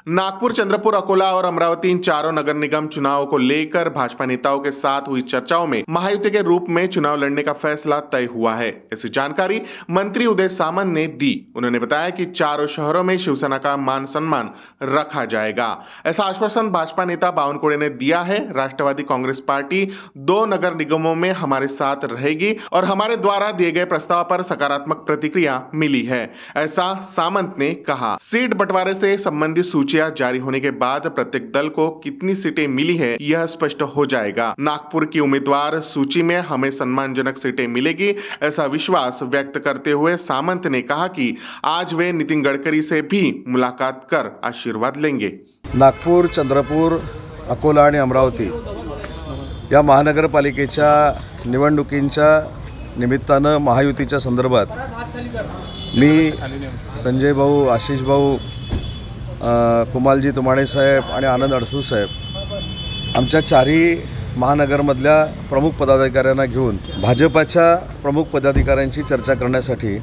नागपुर, चंद्रपुर, अकोला और अमरावती इन चारों नगर निगम चुनाव को लेकर भाजपा नेताओं के साथ हुई चर्चाओं में महायुति के रूप में चुनाव लड़ने का फैसला तय हुआ है। ऐसी जानकारी मंत्री उदय सामंत ने दी। उन्होंने बताया कि चारों शहरों में शिवसेना का मान सम्मान रखा जाएगा। ऐसा आश्वासन भाजपा नेता बावनकुळे ने दिया है। राष्ट्रवादी कांग्रेस पार्टी 2 नगर निगमों में हमारे साथ रहेगी और हमारे द्वारा दिए गए प्रस्ताव पर सकारात्मक प्रतिक्रिया मिली है, ऐसा सामंत ने कहा। सीट बंटवारे से संबंधित सूचियां जारी होने के बाद प्रत्येक दल को कितनी सीटें मिली है यह स्पष्ट हो जाएगा। नागपुर की उम्मीदवार सूची में हमें सम्मानजनक सीटें मिलेगी, ऐसा विश्वास व्यक्त करते हुए सामंत ने कहा कि आज वे नितिन गडकरी से भी मुलाकात कर आशीर्वाद लेंगे। नागपूर, चंद्रपूर, अकोला आणि अमरावती या महानगरपालिकेच्या निवडणुकींच्या निमित्तानं महायुतीच्या संदर्भात मी संजय भाऊ, आशिष भाऊ, कुमालजी तुमाणे साहेब आणि आनंद अडसूळ साहेब आमच्या चारही महानगरमधल्या प्रमुख पदाधिकाऱ्यांना घेऊन भाजपाच्या प्रमुख पदाधिकाऱ्यांची चर्चा करण्यासाठी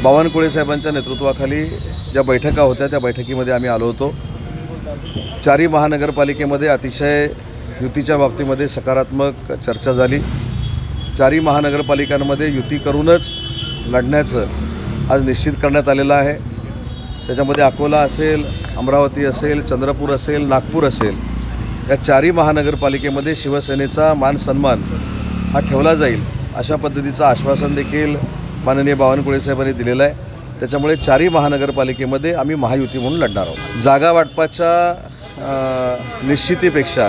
बावनकुळे साहेबांच्या नेतृत्वाखाली ज्या बैठका होत्या त्या बैठकीमध्ये आम्ही आलो होतो। चारही महानगरपालिकेमध्ये अतिशय युतीच्या बाबतीमध्ये सकारात्मक चर्चा झाली। चारही महानगरपालिकांमध्ये युती करूनच लढण्याचं आज निश्चित करण्यात आलेलं आहे। त्याच्यामध्ये अकोला असेल, अमरावती असेल, चंद्रपूर असेल, नागपूर असेल, या चारही महानगरपालिकेमध्ये शिवसेनेचा मान सन्मान हा ठेवला जाईल अशा पद्धतीचं आश्वासन देखील माननीय बावनकुळे साहेबांनी दिलेलं आहे। त्याच्यामुळे चारही महानगरपालिकेमध्ये आम्ही महायुती म्हणून लढणार आहोत। जागा वाटपाच्या निश्चितीपेक्षा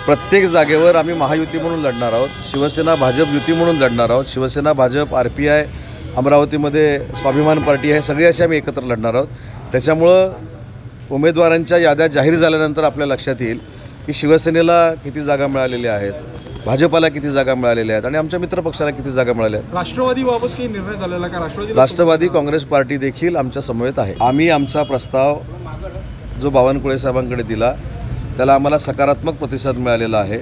प्रत्येक जागेवर आम्ही महायुती म्हणून लढणार आहोत। शिवसेना भाजप युती म्हणून लढणार आहोत। शिवसेना भाजप, RPI, अमरावतीमध्ये स्वाभिमान पार्टी आहे, सगळे असे आम्ही एकत्र लढणार आहोत। त्याच्यामुळं उमेदवारांच्या याद्या जाहीर झाल्यानंतर आपल्या लक्षात येईल की शिवसेनेला किती जागा मिळालेल्या आहेत, भाजपाला किती जागा मिळालेल्या आहेत आणि आमच्या मित्रपक्षाला किती जागा मिळाल्या आहेत। राष्ट्रवादीबाबत काही निर्णय झालेला का? राष्ट्रवादी काँग्रेस पार्टी देखील आमच्या समवेत आहे। आम्ही आमचा प्रस्ताव जो बावनकुळे साहेबांकडे दिला त्याला आम्हाला सकारात्मक प्रतिसाद मिळालेला आहे।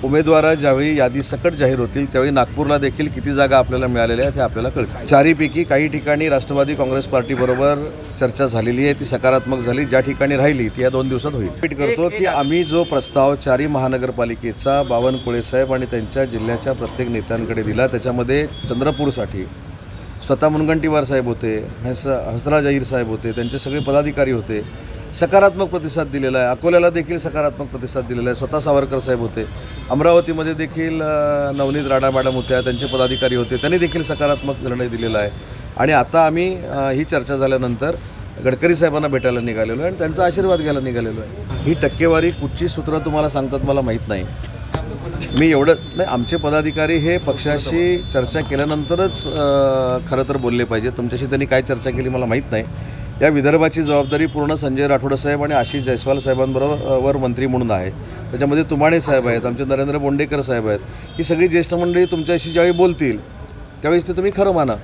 उमेदवार ज्यावेळी यादी सकट जाहीर होतील त्यावेळी नागपूरला देखील किती जागा आपल्याला मिळालेल्या आहेत हे आपल्याला कळतील। चारीपैकी काही ठिकाणी राष्ट्रवादी काँग्रेस पार्टीबरोबर चर्चा झालेली आहे, ती सकारात्मक झाली। ज्या ठिकाणी राहिली ती या 2 दिवसात होईल। रिपीट करतो की आम्ही जो प्रस्ताव चारही महानगरपालिकेचा बावनकुळे साहेब आणि त्यांच्या जिल्ह्याच्या प्रत्येक नेत्यांकडे दिला त्याच्यामध्ये चंद्रपूरसाठी स्वतः मुनगंटीवार साहेब होते, हंसराज अहिर साहेब होते, त्यांचे सगळे पदाधिकारी होते, सकारात्मक प्रतिसाद दिलेला आहे। अकोल्याला देखील सकारात्मक प्रतिसाद दिलेला आहे, स्वतः सावरकर साहेब होते। अमरावतीमध्ये देखील नवनीत राणा मॅडम होत्या, त्यांचे पदाधिकारी होते, त्यांनी देखील सकारात्मक निर्णय दिलेला आहे। आणि आता आम्ही ही चर्चा झाल्यानंतर गडकरी साहेबांना भेटायला निघालेलो आहे आणि त्यांचा आशीर्वाद घ्यायला निघालेलो आहे। ही टक्केवारी कुठची सूत्र तुम्हाला सांगतात मला माहीत नाही। मी एवढं नाही, आमचे पदाधिकारी हे पक्षाशी चर्चा केल्यानंतरच खरं तर बोलले पाहिजे। तुमच्याशी त्यांनी काय चर्चा केली मला माहीत नाही। या विदर्भाची जबाबदारी पूर्ण संजय राठोड साहेब आणि आशिष जयस्वाल साहेबांबरोबर मंत्री म्हणून आहे। त्याच्यामध्ये तुमाणे साहेब आहेत, आमचे नरेंद्र बोंडेकर साहेब आहेत। ही सगळी ज्येष्ठ मंडळी तुमच्याशी ज्यावेळी बोलतील त्यावेळेस ते तुम्ही खरं माना।